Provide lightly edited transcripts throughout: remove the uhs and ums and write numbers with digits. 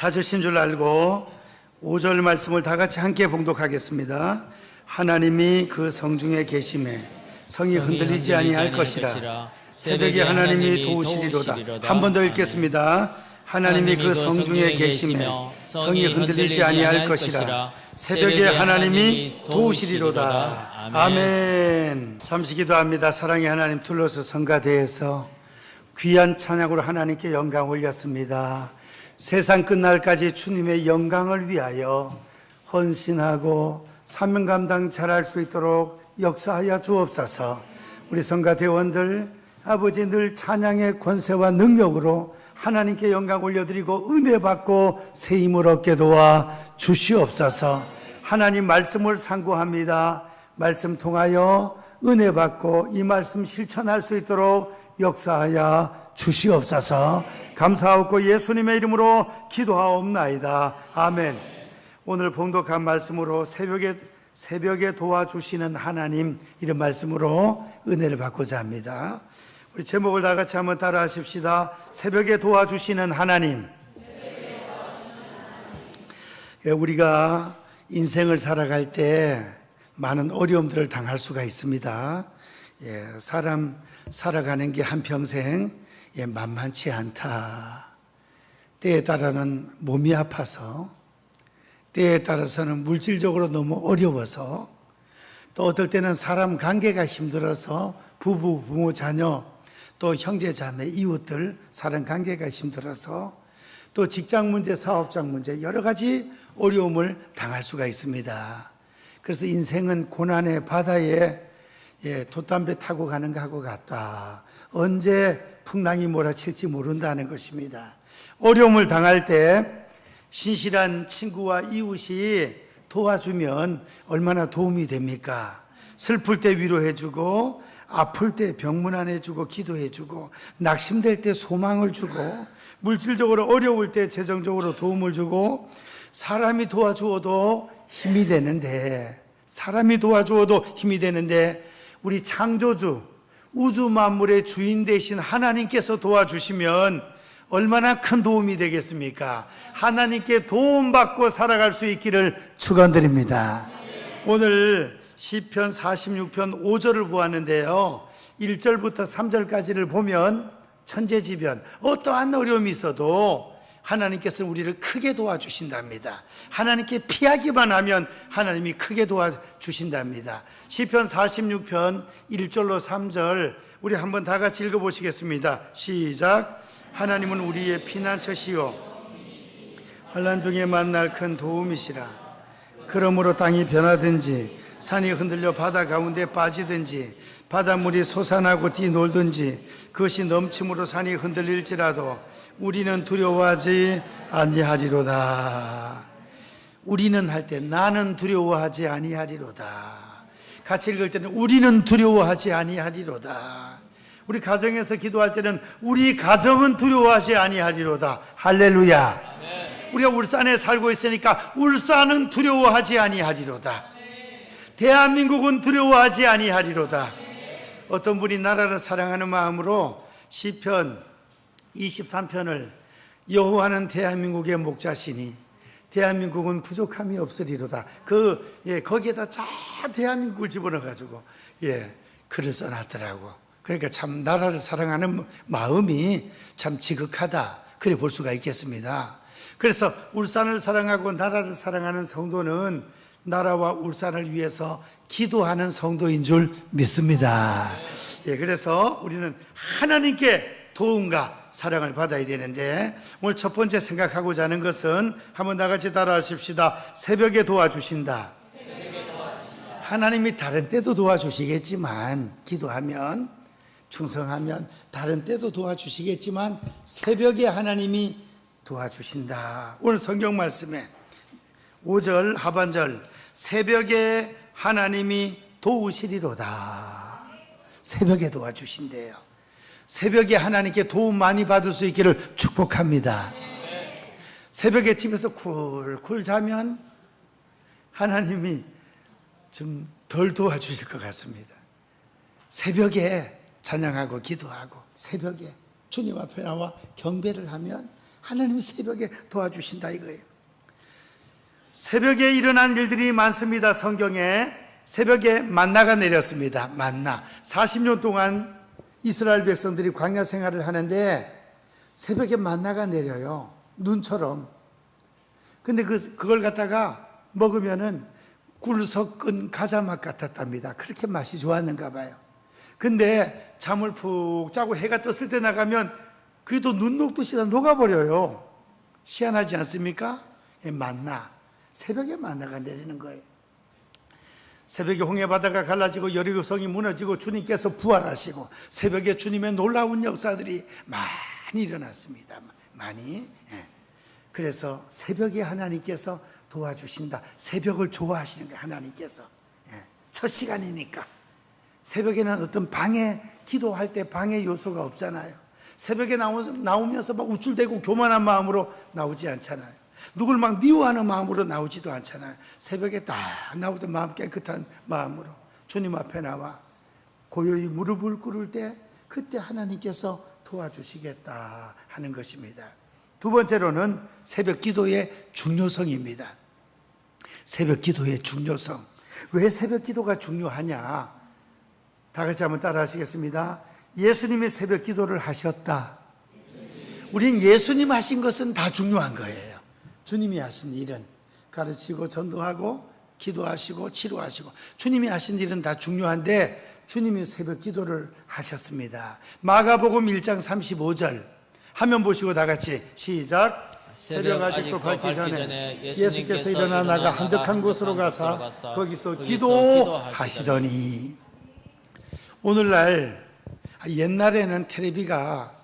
찾으신 줄 알고 5절 말씀을 다 같이 함께 봉독하겠습니다. 하나님이 그 성중에 계심에 성이 흔들리지 아니할 것이라. 새벽에 하나님이 도우시리로다. 한 번 더 읽겠습니다. 하나님이 그 성중에 계심에 성이 흔들리지 아니할 것이라. 새벽에 하나님이 도우시리로다. 아멘. 잠시 기도합니다. 사랑의 하나님, 둘러서 성가대에서 귀한 찬양으로 하나님께 영광 올렸습니다. 세상 끝날까지 주님의 영광을 위하여 헌신하고 사명 감당 잘할 수 있도록 역사하여 주옵소서. 우리 성가대원들 아버지 늘 찬양의 권세와 능력으로 하나님께 영광 올려드리고 은혜 받고 새 힘을 얻게 도와 주시옵소서. 하나님 말씀을 상고합니다. 말씀 통하여 은혜 받고 이 말씀 실천할 수 있도록 역사하여 주시옵소서. 감사하고 예수님의 이름으로 기도하옵나이다. 아멘. 오늘 봉독한 말씀으로 새벽에 도와주시는 하나님, 이런 말씀으로 은혜를 받고자 합니다. 우리 제목을 다 같이 한번 따라 하십시다. 새벽에 도와주시는 하나님. 우리가 인생을 살아갈 때 많은 어려움들을 당할 수가 있습니다. 사람 살아가는 게 한평생 만만치 않다. 때에 따라는 몸이 아파서, 때에 따라서는 물질적으로 너무 어려워서, 또 어떨 때는 사람 관계가 힘들어서 부부, 부모, 자녀, 또 형제, 자매, 이웃들 사람 관계가 힘들어서, 또 직장 문제, 사업장 문제, 여러 가지 어려움을 당할 수가 있습니다. 그래서 인생은 고난의 바다에 돛담배 타고 가는 것하고 같다. 언제 풍랑이 몰아칠지 모른다는 것입니다. 어려움을 당할 때 신실한 친구와 이웃이 도와주면 얼마나 도움이 됩니까? 슬플 때 위로해주고, 아플 때 병문안해주고 기도해주고, 낙심될 때 소망을 주고, 물질적으로 어려울 때 재정적으로 도움을 주고, 사람이 도와주어도 힘이 되는데, 우리 창조주, 우주 만물의 주인 되신 하나님께서 도와주시면 얼마나 큰 도움이 되겠습니까? 하나님께 도움받고 살아갈 수 있기를 축원드립니다. 오늘 시편 46편 5절을 보았는데요, 1절부터 3절까지를 보면 천재지변, 어떠한 어려움이 있어도 하나님께서는 우리를 크게 도와주신답니다. 하나님께 피하기만 하면 하나님이 크게 도와주신답니다. 시편 46편 1절로 3절 우리 한번 다 같이 읽어보시겠습니다. 시작. 하나님은 우리의 피난처시요 환난 중에 만날 큰 도움이시라. 그러므로 땅이 변하든지 산이 흔들려 바다 가운데 빠지든지 바닷물이 솟아나고 뛰놀든지 그것이 넘침으로 산이 흔들릴지라도 우리는 두려워하지 아니하리로다. 우리는 할 때 나는 두려워하지 아니하리로다. 같이 읽을 때는 우리는 두려워하지 아니하리로다. 우리 가정에서 기도할 때는 우리 가정은 두려워하지 아니하리로다. 할렐루야. 우리가 울산에 살고 있으니까 울산은 두려워하지 아니하리로다. 대한민국은 두려워하지 아니하리로다. 어떤 분이 나라를 사랑하는 마음으로 시편 23편을 여호와는 대한민국의 목자시니 대한민국은 부족함이 없으리로다. 거기에다 쫙 대한민국을 집어넣어가지고 글을 써놨더라고. 그러니까 참 나라를 사랑하는 마음이 참 지극하다, 그래 볼 수가 있겠습니다. 그래서 울산을 사랑하고 나라를 사랑하는 성도는 나라와 울산을 위해서 기도하는 성도인 줄 믿습니다. 그래서 우리는 하나님께 도움과 사랑을 받아야 되는데, 오늘 첫 번째 생각하고자 하는 것은 한번 다 같이 따라 하십시다. 새벽에 도와주신다. 하나님이 다른 때도 도와주시겠지만, 기도하면, 충성하면 다른 때도 도와주시겠지만 새벽에 하나님이 도와주신다. 오늘 성경 말씀에 5절 하반절, 새벽에 하나님이 도우시리로다. 새벽에 도와주신대요. 새벽에 하나님께 도움 많이 받을 수 있기를 축복합니다. 새벽에 집에서 쿨쿨 자면 하나님이 좀 덜 도와주실 것 같습니다. 새벽에 찬양하고 기도하고 새벽에 주님 앞에 나와 경배를 하면 하나님이 새벽에 도와주신다 이거예요. 새벽에 일어난 일들이 많습니다. 성경에 새벽에 만나가 내렸습니다. 만나. 40년 동안 이스라엘 백성들이 광야 생활을 하는데 새벽에 만나가 내려요. 눈처럼. 근데 그걸 갖다가 먹으면은 꿀 섞은 가자맛 같았답니다. 그렇게 맛이 좋았는가 봐요. 근데 잠을 푹 자고 해가 떴을 때 나가면 그래도 눈 녹듯이 다 녹아버려요. 희한하지 않습니까? 만나. 새벽에 만나가 내리는 거예요. 새벽에 홍해바다가 갈라지고 여리고성이 무너지고 주님께서 부활하시고 새벽에 주님의 놀라운 역사들이 많이 일어났습니다. 많이. 그래서 새벽에 하나님께서 도와주신다. 새벽을 좋아하시는 거예요. 하나님께서. 첫 시간이니까. 새벽에는 어떤 방해, 기도할 때 방해 요소가 없잖아요. 새벽에 나오면서 막 우쭐대고 교만한 마음으로 나오지 않잖아요. 누굴 막 미워하는 마음으로 나오지도 않잖아요. 새벽에 딱 나오던 마음 깨끗한 마음으로 주님 앞에 나와 고요히 무릎을 꿇을 때 그때 하나님께서 도와주시겠다 하는 것입니다. 두 번째로는 새벽 기도의 중요성입니다. 새벽 기도의 중요성. 왜 새벽 기도가 중요하냐? 다 같이 한번 따라 하시겠습니다. 예수님이 새벽 기도를 하셨다. 우린 예수님 하신 것은 다 중요한 거예요. 주님이 하신 일은 가르치고 전도하고 기도하시고 치료하시고 주님이 하신 일은 다 중요한데 주님이 새벽 기도를 하셨습니다. 마가복음 1장 35절 화면 보시고 다 같이 시작. 새벽 아직도 밝기 전에 예수께서 일어나 나가 한적한 곳으로 가사 거기서 기도하시더니 오늘날 옛날에는 텔레비가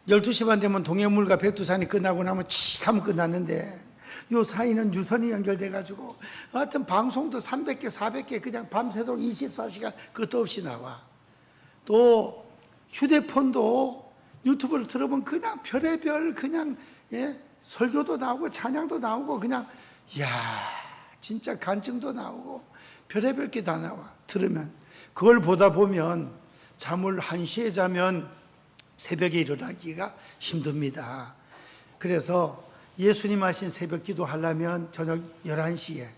12시 반 되면 동해물과 백두산이 끝나고 나면 칙 하면 끝났는데 요 사이는 유선이 연결돼가지고 하여튼 방송도 300개 400개 그냥 밤새도록 24시간 끝도 없이 나와. 또 휴대폰도 유튜브를 들어보면 그냥 별의별 그냥 설교도 나오고 찬양도 나오고 그냥 이야 진짜 간증도 나오고 별의별 게 다 나와. 들으면 그걸 보다 보면 잠을 1시에 자면 새벽에 일어나기가 힘듭니다. 그래서 예수님 하신 새벽 기도 하려면 저녁 11시에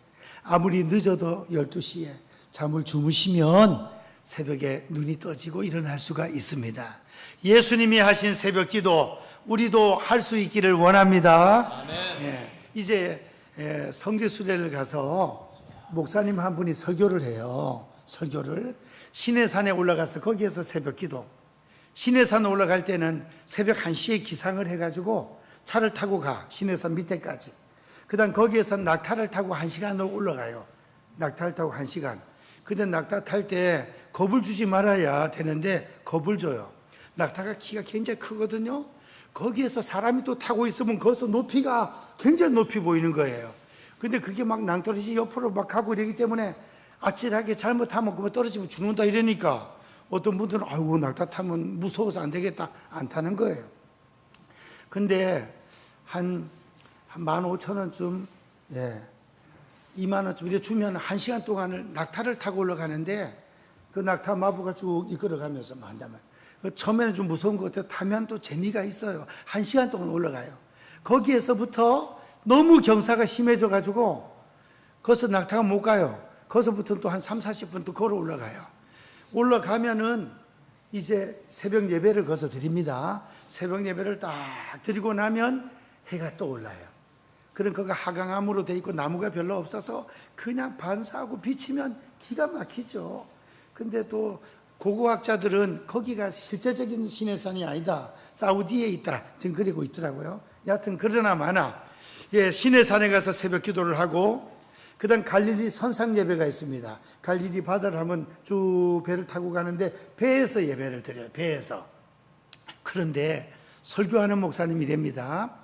아무리 늦어도 12시에 잠을 주무시면 새벽에 눈이 떠지고 일어날 수가 있습니다. 예수님이 하신 새벽 기도 우리도 할 수 있기를 원합니다. 아멘. 이제 성지순례를 가서 목사님 한 분이 설교를 해요. 설교를 시내산에 올라가서 거기에서 새벽 기도. 시내산 올라갈 때는 새벽 1시에 기상을 해가지고 차를 타고 가. 시내산 밑에까지. 그 다음 거기에서 낙타를 타고 1시간으로 올라가요. 낙타를 타고 1시간. 근데 낙타 탈 때 겁을 주지 말아야 되는데 겁을 줘요. 낙타가 키가 굉장히 크거든요. 거기에서 사람이 또 타고 있으면 거기서 높이가 굉장히 높이 보이는 거예요. 근데 그게 막 낭떠러지 옆으로 막 가고 이러기 때문에 아찔하게 잘못하면 그거 떨어지면 죽는다 이러니까 어떤 분들은 아이고 낙타 타면 무서워서 안 되겠다 안 타는 거예요. 근데 한 15,000원쯤 2만원쯤 이렇게 주면 1시간 동안을 낙타를 타고 올라가는데 그 낙타 마부가 쭉 이끌어가면서 만다면 처음에는 좀 무서운 것 같아요. 타면 또 재미가 있어요. 1시간 동안 올라가요. 거기에서부터 너무 경사가 심해져 가지고 거기서 낙타가 못 가요. 거기서부터 또 한 30-40분 또 걸어 올라가요. 올라가면은 이제 새벽 예배를 거기서 드립니다. 새벽 예배를 딱 드리고 나면 해가 또 올라요. 그럼 거기가 하강암으로 돼 있고 나무가 별로 없어서 그냥 반사하고 비치면 기가 막히죠. 근데 또 고고학자들은 거기가 실제적인 시내산이 아니다. 사우디에 있다. 지금 그리고 있더라고요. 여하튼 그러나 마나 시내산에 가서 새벽 기도를 하고 그 다음 갈릴리 선상 예배가 있습니다. 갈릴리 바다를 한번 쭉 배를 타고 가는데 배에서 예배를 드려요. 배에서. 그런데 설교하는 목사님이 이랍니다.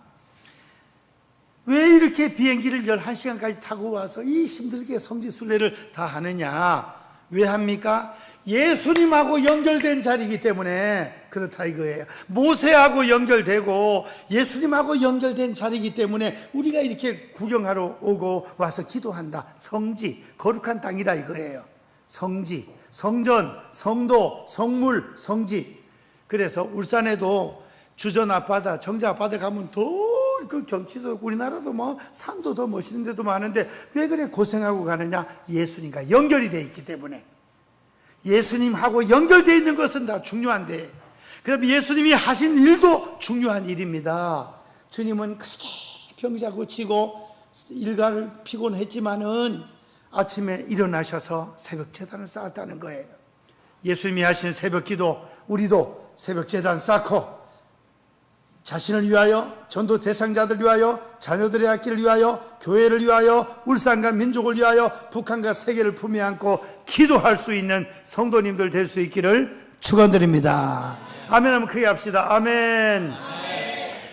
왜 이렇게 비행기를 11시간까지 타고 와서 이 힘들게 성지순례를 다 하느냐? 왜 합니까? 예수님하고 연결된 자리이기 때문에 그렇다 이거예요. 모세하고 연결되고 예수님하고 연결된 자리이기 때문에 우리가 이렇게 구경하러 오고 와서 기도한다. 성지, 거룩한 땅이다 이거예요. 성지, 성전, 성도, 성물, 성지. 그래서 울산에도 주전 앞바다, 정자 앞바다 가면 더 그 경치도 우리나라도 뭐 산도 더 멋있는 데도 많은데 왜 그래 고생하고 가느냐? 예수님과 연결이 돼 있기 때문에. 예수님하고 연결되어 있는 것은 다 중요한데, 그럼 예수님이 하신 일도 중요한 일입니다. 주님은 그렇게 병자 고치고 일가를 피곤했지만은 아침에 일어나셔서 새벽 제단을 쌓았다는 거예요. 예수님이 하신 새벽 기도, 우리도 새벽 제단 쌓고 자신을 위하여, 전도 대상자들 위하여, 자녀들의 앞길을 위하여, 교회를 위하여, 울산과 민족을 위하여, 북한과 세계를 품에 안고 기도할 수 있는 성도님들 될 수 있기를 축원드립니다. 아멘 하면 크게 합시다. 아멘.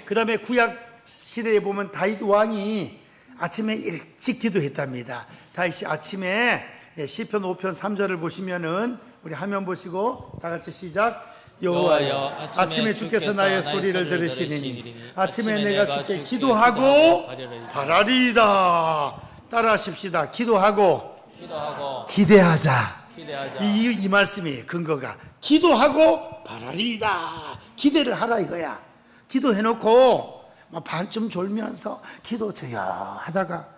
그 다음에 구약 시대에 보면 다윗 왕이 아침에 일찍 기도했답니다. 다윗이 아침에 시편 5편 3절을 보시면은, 우리 화면 보시고 다 같이 시작. 여호와여, 아침에 주께서 나의 소리를 들으시리니 아침에 내가 주께 기도하고 바라리이다. 따라하십시다. 기도하고 기대하자. 이 말씀이 근거가 기도하고 바라리이다. 기대를 하라 이거야. 기도해놓고 반쯤 졸면서 기도 주여 하다가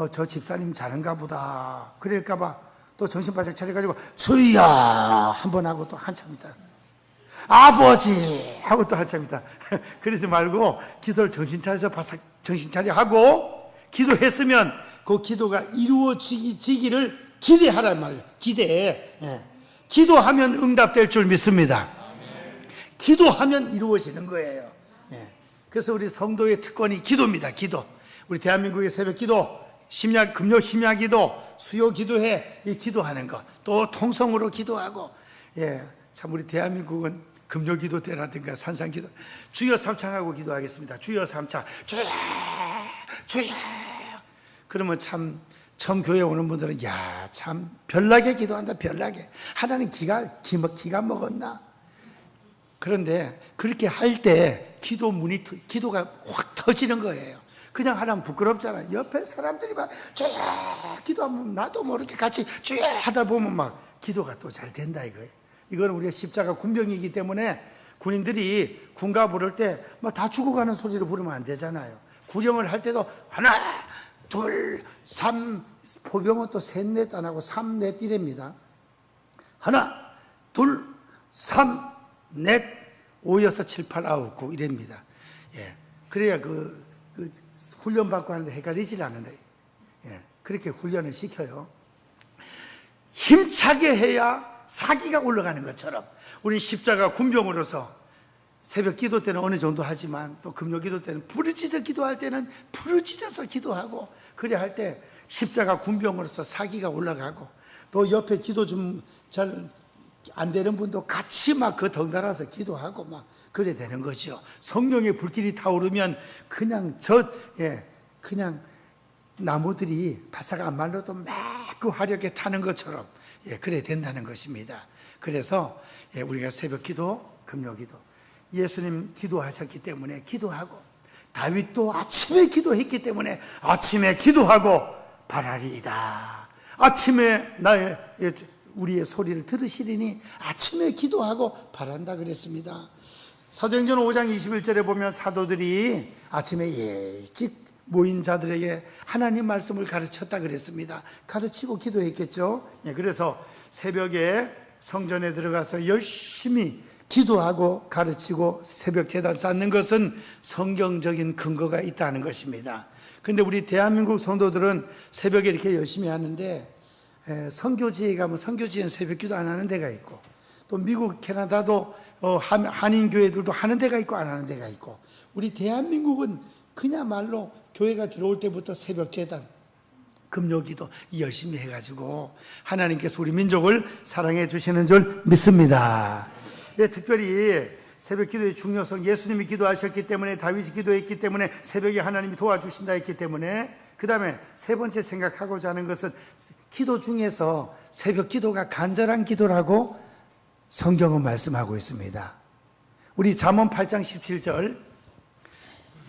저 집사님 자는가 보다 그럴까봐 또 정신 바짝 차려가지고 주여 한번 하고 또 한참 있다 아버지 하고 또 한참 있다. 그러지 말고 기도를 정신 차려서 바싹 정신 차려 하고 기도했으면 그 기도가 이루어지기를 기대하란 말이에요. 기대해. 기도하면 응답될 줄 믿습니다. 기도하면 이루어지는 거예요. 그래서 우리 성도의 특권이 기도입니다. 기도. 우리 대한민국의 새벽 기도, 금요 심야 기도, 수요 기도회, 이 기도하는 것, 또 통성으로 기도하고, 참 우리 대한민국은 금요 기도 때라든가 산상 기도, 주여 삼창하고 기도하겠습니다. 주여 삼창, 주여, 주여. 그러면 참 처음 교회 오는 분들은 야, 참 별나게 기도한다. 별나게. 하나님 기가 먹었나? 그런데 그렇게 할 때 기도가 확 터지는 거예요. 그냥 하면 부끄럽잖아요. 옆에 사람들이 막 주여 기도하면 나도 모르게 같이 주여 하다 보면 막 기도가 또 잘 된다 이거예요. 이거는 우리가 십자가 군병이기 때문에 군인들이 군가 부를 때 막 다 죽어가는 소리로 부르면 안 되잖아요. 구령을 할 때도 하나, 둘, 삼, 포병은 또 셋, 넷 안 하고 삼, 넷 이랍니다. 하나, 둘, 삼, 넷, 오, 여섯, 칠, 팔, 아홉, 구 이랍니다. 그래야 그 훈련 받고 하는데 헷갈리질 않는데, 그렇게 훈련을 시켜요. 힘차게 해야 사기가 올라가는 것처럼 우리 십자가 군병으로서 새벽 기도 때는 어느 정도 하지만 또 금요 기도 때는 부르짖어 기도할 때는 부르짖어서 기도하고, 그래 할 때 십자가 군병으로서 사기가 올라가고, 또 옆에 기도 좀 잘 안 되는 분도 같이 막 그 덩달아서 기도하고 막 그래 되는 거죠. 성령의 불길이 타오르면 그냥 그냥 나무들이 바싹 안 말라도 막 그 화력에 타는 것처럼 그래 된다는 것입니다. 그래서 우리가 새벽 기도, 금요 기도, 예수님 기도하셨기 때문에 기도하고, 다윗도 아침에 기도했기 때문에 아침에 기도하고 바라리이다. 아침에 우리의 소리를 들으시리니 아침에 기도하고 바란다 그랬습니다. 사도행전 5장 21절에 보면 사도들이 아침에 일찍 모인 자들에게 하나님 말씀을 가르쳤다 그랬습니다. 가르치고 기도했겠죠. 그래서 새벽에 성전에 들어가서 열심히 기도하고 가르치고 새벽 제단 쌓는 것은 성경적인 근거가 있다는 것입니다. 근데 우리 대한민국 성도들은 새벽에 이렇게 열심히 하는데, 선교지에 가면 선교지엔 새벽 기도 안 하는 데가 있고, 또 미국, 캐나다도 한인교회들도 하는 데가 있고 안 하는 데가 있고, 우리 대한민국은 그야말로 교회가 들어올 때부터 새벽 제단, 금요 기도 열심히 해가지고 하나님께서 우리 민족을 사랑해 주시는 줄 믿습니다. 특별히 새벽 기도의 중요성, 예수님이 기도하셨기 때문에, 다윗이 기도했기 때문에, 새벽에 하나님이 도와주신다 했기 때문에, 그 다음에 세 번째 생각하고자 하는 것은 기도 중에서 새벽 기도가 간절한 기도라고 성경은 말씀하고 있습니다. 우리 잠언 8장 17절,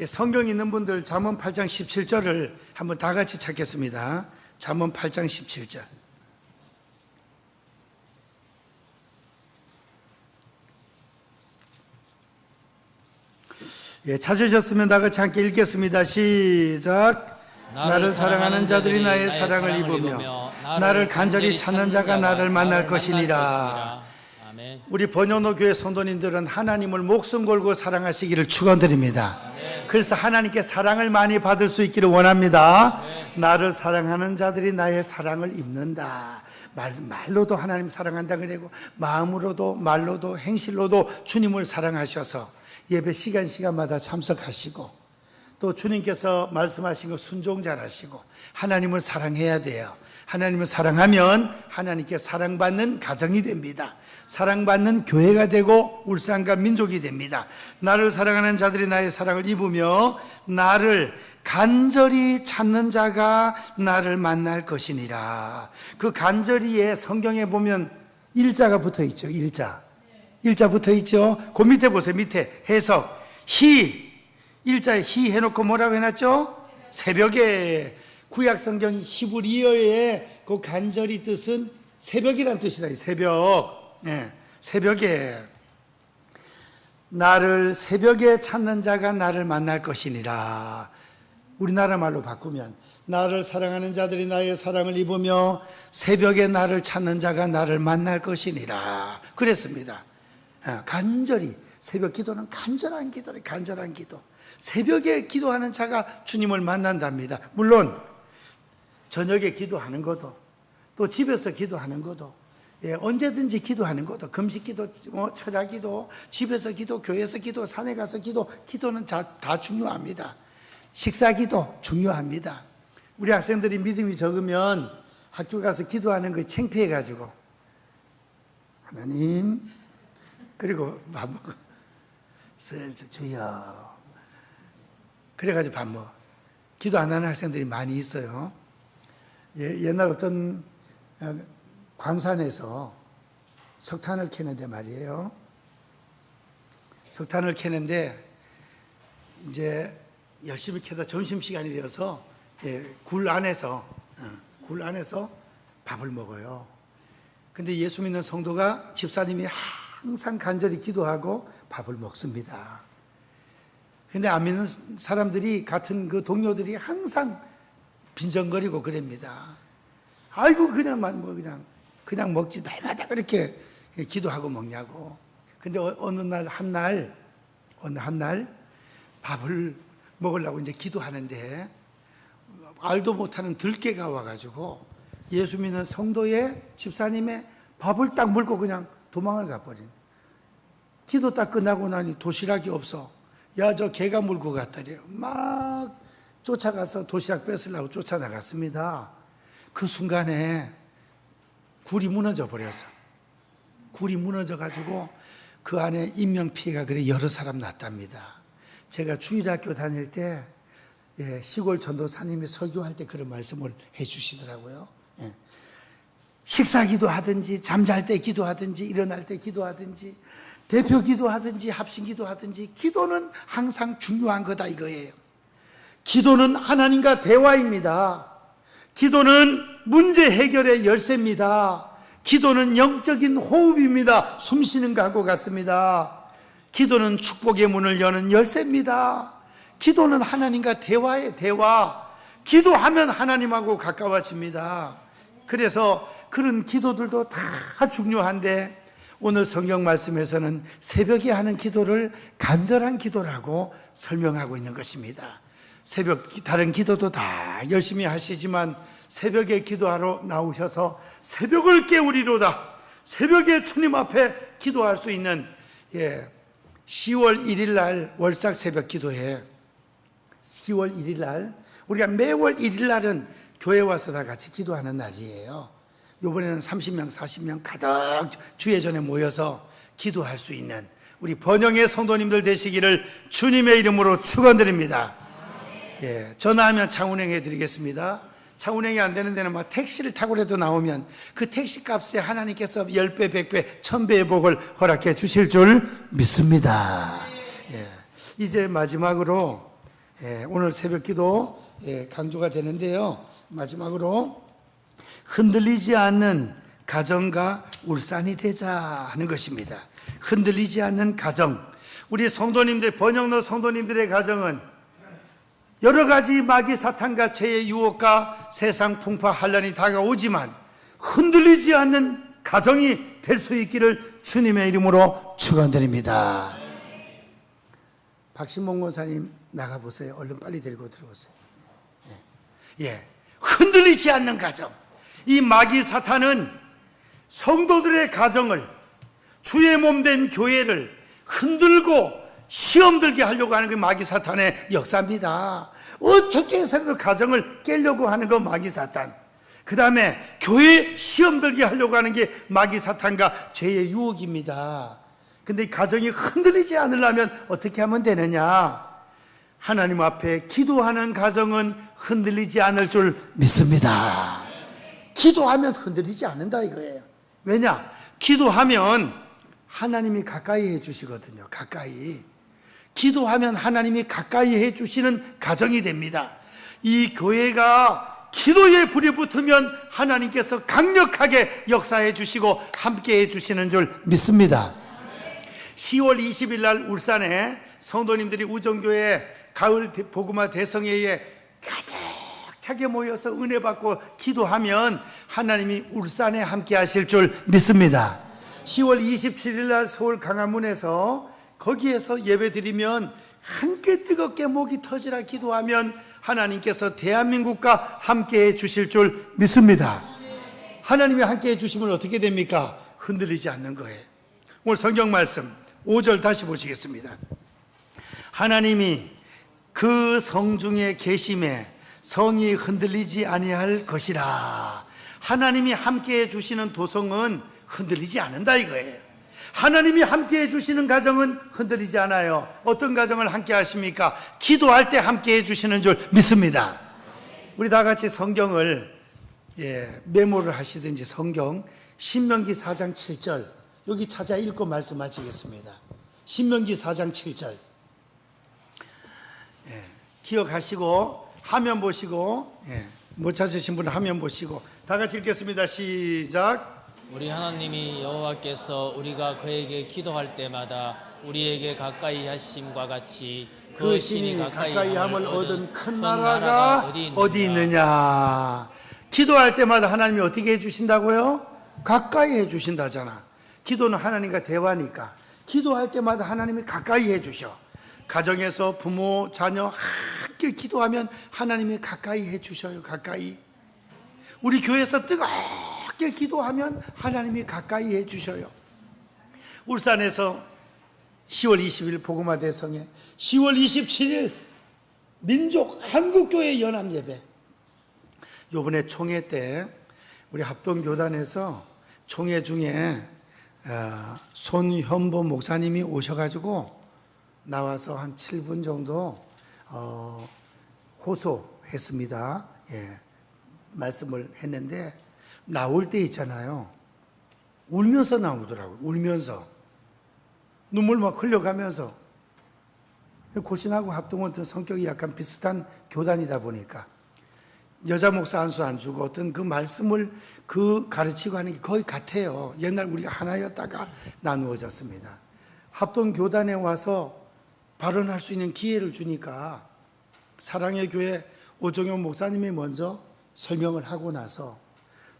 성경 있는 분들 잠언 8장 17절을 한번 다 같이 찾겠습니다. 잠언 8장 17절. 예, 찾으셨으면 다 같이 함께 읽겠습니다. 시작. 나를 사랑하는 자들이 나의 사랑을 입으며 나를 간절히 찾는 자가 나를 만날 것이니라. 아멘. 우리 번연호 교회 성도님들은 하나님을 목숨 걸고 사랑하시기를 축원드립니다. 그래서 하나님께 사랑을 많이 받을 수 있기를 원합니다. 나를 사랑하는 자들이 나의 사랑을 입는다. 말로도 하나님 사랑한다 그러고 마음으로도 말로도 행실로도 주님을 사랑하셔서 예배 시간마다 참석하시고 또 주님께서 말씀하신 거 순종 잘하시고 하나님을 사랑해야 돼요. 하나님을 사랑하면 하나님께 사랑받는 가정이 됩니다. 사랑받는 교회가 되고 울산과 민족이 됩니다. 나를 사랑하는 자들이 나의 사랑을 입으며 나를 간절히 찾는 자가 나를 만날 것이니라. 그 간절히에 성경에 보면 일자가 붙어 있죠. 일자 붙어 있죠. 그 밑에 보세요. 밑에 해석 일자에 히 해놓고 뭐라고 해놨죠? 새벽에. 구약 성경 히브리어의 그 간절히 뜻은 새벽이란 뜻이다. 새벽. 네, 새벽에. 나를 새벽에 찾는 자가 나를 만날 것이니라. 우리나라 말로 바꾸면 나를 사랑하는 자들이 나의 사랑을 입으며 새벽에 나를 찾는 자가 나를 만날 것이니라. 그랬습니다. 간절히. 새벽 기도는 간절한 기도래. 간절한 기도. 새벽에 기도하는 자가 주님을 만난답니다. 물론 저녁에 기도하는 것도 또 집에서 기도하는 것도 언제든지 기도하는 것도 금식 기도, 철야 기도, 집에서 기도, 교회에서 기도, 산에 가서 기도는 다 중요합니다. 식사 기도 중요합니다. 우리 학생들이 믿음이 적으면 학교 가서 기도하는 거 창피해가지고 하나님 그리고 밥 먹어 슬쩍 주여 그래가지고 밥 먹어. 기도 안 하는 학생들이 많이 있어요. 옛날 어떤 광산에서 석탄을 캐는데 말이에요. 석탄을 캐는데 이제 열심히 캐다 점심시간이 되어서 굴 안에서 밥을 먹어요. 근데 예수 믿는 성도가 집사님이 항상 간절히 기도하고 밥을 먹습니다. 근데 안 믿는 사람들이 같은 그 동료들이 항상 빈정거리고 그럽니다. 아이고 그냥 먹지 날마다 그렇게 기도하고 먹냐고. 근데 어느 날 밥을 먹으려고 이제 기도하는데 알도 못하는 들깨가 와가지고 예수 믿는 성도의 집사님의 밥을 딱 물고 그냥 도망을 가버린. 기도 딱 끝나고 나니 도시락이 없어. 야, 저 개가 물고 갔다래요. 막 쫓아가서 도시락 뺏으려고 쫓아나갔습니다. 그 순간에 굴이 무너져 버려서 굴이 무너져가지고 그 안에 인명피해가 그래 여러 사람 났답니다. 제가 주일학교 다닐 때 시골 전도사님이 설교할 때 그런 말씀을 해주시더라고요. 식사 기도하든지 잠잘 때 기도하든지 일어날 때 기도하든지 대표 기도하든지 합심 기도하든지 기도는 항상 중요한 거다 이거예요. 기도는 하나님과 대화입니다. 기도는 문제 해결의 열쇠입니다. 기도는 영적인 호흡입니다. 숨 쉬는 것하고 같습니다. 기도는 축복의 문을 여는 열쇠입니다. 기도는 하나님과 대화의 대화. 기도하면 하나님하고 가까워집니다. 그래서 그런 기도들도 다 중요한데 오늘 성경 말씀에서는 새벽에 하는 기도를 간절한 기도라고 설명하고 있는 것입니다. 새벽 다른 기도도 다 열심히 하시지만 새벽에 기도하러 나오셔서 새벽을 깨우리로다. 새벽에 주님 앞에 기도할 수 있는 10월 1일 날 월삭 새벽 기도회 10월 1일 날 우리가 매월 1일 날은 교회 와서 다 같이 기도하는 날이에요. 이번에는 30명 40명 가득 주예전에 모여서 기도할 수 있는 우리 번영의 성도님들 되시기를 주님의 이름으로 축원드립니다. 전화하면 차운행 해드리겠습니다. 차운행이 안 되는 데는 막 택시를 타고라도 나오면 그 택시 값에 하나님께서 10배, 100배, 1000배의 복을 허락해 주실 줄 믿습니다. 이제 마지막으로 오늘 새벽 기도 강조가 되는데요. 마지막으로 흔들리지 않는 가정과 울산이 되자 하는 것입니다. 흔들리지 않는 가정. 우리 성도님들, 번영로 성도님들의 가정은 여러 가지 마귀 사탄과 죄의 유혹과 세상 풍파 환란이 다가오지만 흔들리지 않는 가정이 될 수 있기를 주님의 이름으로 축원드립니다. 박신봉 권사님 나가보세요. 얼른 빨리 데리고 들어오세요. 예. 흔들리지 않는 가정. 이 마귀 사탄은 성도들의 가정을, 주의 몸 된 교회를 흔들고 시험 들게 하려고 하는 게 마귀 사탄의 역사입니다. 어떻게 해서라도 가정을 깨려고 하는 건 마귀 사탄. 그 다음에 교회 시험 들게 하려고 하는 게 마귀 사탄과 죄의 유혹입니다. 근데 가정이 흔들리지 않으려면 어떻게 하면 되느냐? 하나님 앞에 기도하는 가정은 흔들리지 않을 줄 믿습니다. 기도하면 흔들리지 않는다 이거예요. 왜냐? 기도하면 하나님이 가까이 해주시거든요. 가까이. 기도하면 하나님이 가까이 해주시는 가정이 됩니다. 이 교회가 기도에 불이 붙으면 하나님께서 강력하게 역사해 주시고 함께 해 주시는 줄 믿습니다. 10월 20일 날 울산에 성도님들이 우정교회 가을 복음화 대성회에 가득 차게 모여서 은혜 받고 기도하면 하나님이 울산에 함께 하실 줄 믿습니다. 10월 27일 날 서울 강화문에서 거기에서 예배 드리면 함께 뜨겁게 목이 터지라 기도하면 하나님께서 대한민국과 함께 해 주실 줄 믿습니다. 하나님이 함께 해 주시면 어떻게 됩니까? 흔들리지 않는 거예요. 오늘 성경 말씀 5절 다시 보시겠습니다. 하나님이 그 성중에 계심에 성이 흔들리지 아니할 것이라. 하나님이 함께 해 주시는 도성은 흔들리지 않는다 이거예요. 하나님이 함께 해주시는 가정은 흔들리지 않아요. 어떤 가정을 함께 하십니까? 기도할 때 함께 해주시는 줄 믿습니다. 우리 다 같이 성경을 메모를 하시든지 성경 신명기 4장 7절 여기 찾아 읽고 말씀하시겠습니다. 신명기 4장 7절 기억하시고 화면 보시고 못 찾으신 분은 화면 보시고 다 같이 읽겠습니다. 시작. 우리 하나님이 여호와께서 우리가 그에게 기도할 때마다 우리에게 가까이 하심과 같이 그 신이 가까이 함을 얻은 큰 나라가 어디 있느냐. 기도할 때마다 하나님이 어떻게 해주신다고요? 가까이 해주신다잖아. 기도는 하나님과 대화니까 기도할 때마다 하나님이 가까이 해주셔. 가정에서 부모, 자녀 함께 기도하면 하나님이 가까이 해주셔요. 가까이. 우리 교회에서 뜨겁게 기도하면 하나님이 가까이 해주셔요. 울산에서 10월 20일 복음화 대성회, 10월 27일 민족 한국교회 연합예배. 요번에 총회 때 우리 합동교단에서 총회 중에 손현보 목사님이 오셔가지고 나와서 한 7분 정도 호소했습니다. 말씀을 했는데 나올 때 있잖아요. 울면서 나오더라고요. 울면서. 눈물 막 흘려가면서. 고신하고 합동은 성격이 약간 비슷한 교단이다 보니까 여자 목사 한 수 안 주고 어떤 그 말씀을 그 가르치고 하는 게 거의 같아요. 옛날 우리가 하나였다가 나누어졌습니다. 합동교단에 와서 발언할 수 있는 기회를 주니까 사랑의 교회 오정현 목사님이 먼저 설명을 하고 나서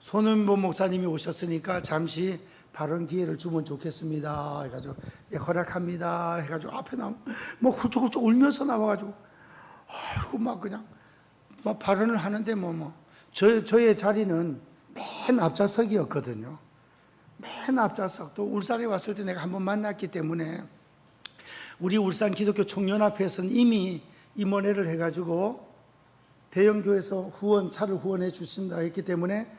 손은보 목사님이 오셨으니까 잠시 발언 기회를 주면 좋겠습니다 해가지고 허락합니다 해가지고 앞에 나오면 뭐 훌쩍훌쩍 울면서 나와가지고 아이고 막 그냥 막 발언을 하는데 저의 자리는 맨 앞좌석이었거든요. 맨 앞좌석. 또 울산에 왔을 때 내가 한번 만났기 때문에 우리 울산 기독교 총연합회에서는 이미 임원회를 해가지고 대형교회에서 차를 후원해 주신다 했기 때문에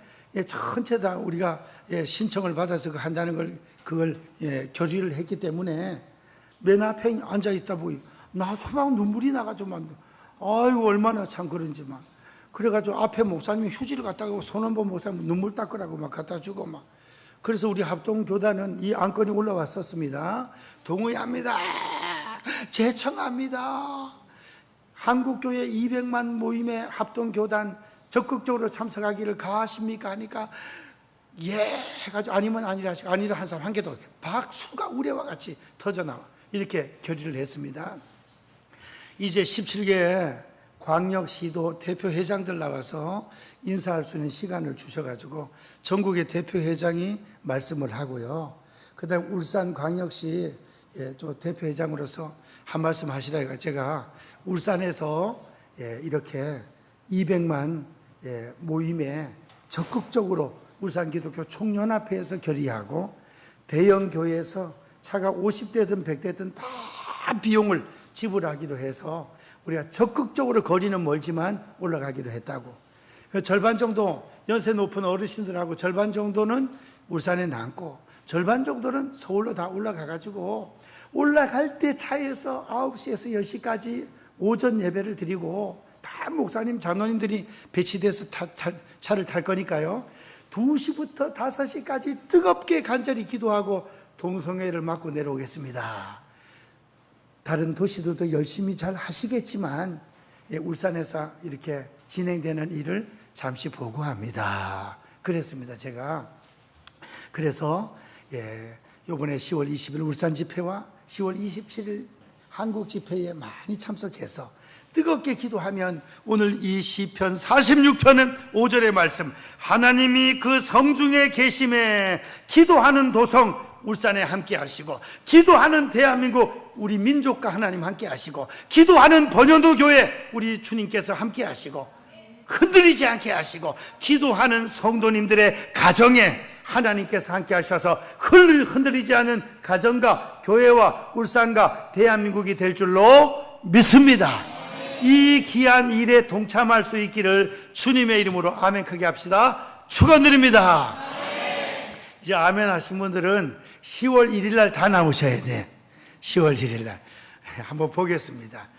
전체 다 우리가 신청을 받아서 한다는 그걸 결의를 했기 때문에 맨 앞에 앉아 있다 보니 나도 막 눈물이 나가지고 아이고 얼마나 참 그런지만 그래가지고 앞에 목사님이 휴지를 갖다 주고 손원보 목사님 눈물 닦으라고 막 갖다 주고 막 그래서 우리 합동교단은 이 안건이 올라왔었습니다. 동의합니다. 제청합니다. 한국교회 200만 모임의 합동교단 적극적으로 참석하기를 가하십니까? 하니까 해가지고 아니면 아니라 한 사람 한 개도 박수가 우레와 같이 터져나와. 이렇게 결의를 했습니다. 이제 17개 광역시도 대표회장들 나와서 인사할 수 있는 시간을 주셔가지고 전국의 대표회장이 말씀을 하고요. 그 다음 울산광역시 또 대표회장으로서 한 말씀 하시라니까 제가 울산에서 이렇게 200만 모임에 적극적으로 울산기독교 총연합회에서 결의하고 대형 교회에서 차가 50대든 100대든 다 비용을 지불하기로 해서 우리가 적극적으로 거리는 멀지만 올라가기로 했다고. 절반 정도 연세 높은 어르신들하고 절반 정도는 울산에 남고 절반 정도는 서울로 다 올라가가지고 올라갈 때 차에서 9시에서 10시까지 오전 예배를 드리고 다 목사님, 장로님들이 배치돼서 차를 탈 거니까요. 2시부터 5시까지 뜨겁게 간절히 기도하고 동성회를 맞고 내려오겠습니다. 다른 도시들도 열심히 잘 하시겠지만 울산에서 이렇게 진행되는 일을 잠시 보고합니다. 그랬습니다. 제가 그래서 이번에 10월 20일 울산 집회와 10월 27일 한국 집회에 많이 참석해서 뜨겁게 기도하면 오늘 이 시편 46편은 5절의 말씀, 하나님이 그 성중에 계심에 기도하는 도성 울산에 함께 하시고, 기도하는 대한민국 우리 민족과 하나님 함께 하시고, 기도하는 번연도 교회 우리 주님께서 함께 하시고, 흔들리지 않게 하시고, 기도하는 성도님들의 가정에 하나님께서 함께 하셔서 흔들리지 않은 가정과 교회와 울산과 대한민국이 될 줄로 믿습니다. 이 귀한 일에 동참할 수 있기를 주님의 이름으로 아멘 크게 합시다. 축원드립니다. 이제 아멘 하신 분들은 10월 1일 날 다 나오셔야 돼. 10월 1일 날 한번 보겠습니다.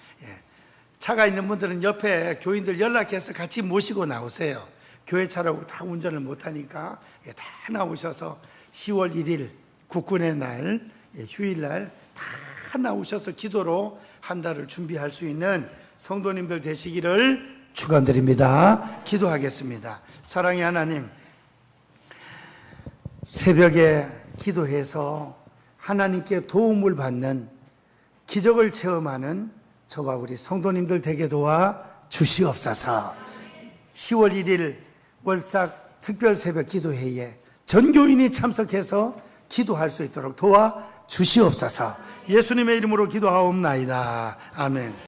차가 있는 분들은 옆에 교인들 연락해서 같이 모시고 나오세요. 교회 차라고 다 운전을 못하니까 다 나오셔서 10월 1일 국군의 날, 휴일날 다 나오셔서 기도로 한 달을 준비할 수 있는 성도님들 되시기를 축원드립니다. 기도하겠습니다. 사랑의 하나님, 새벽에 기도해서 하나님께 도움을 받는 기적을 체험하는 저와 우리 성도님들 되게 도와 주시옵소서. 10월 1일 월삭 특별 새벽 기도회에 전 교인이 참석해서 기도할 수 있도록 도와 주시옵소서. 예수님의 이름으로 기도하옵나이다. 아멘.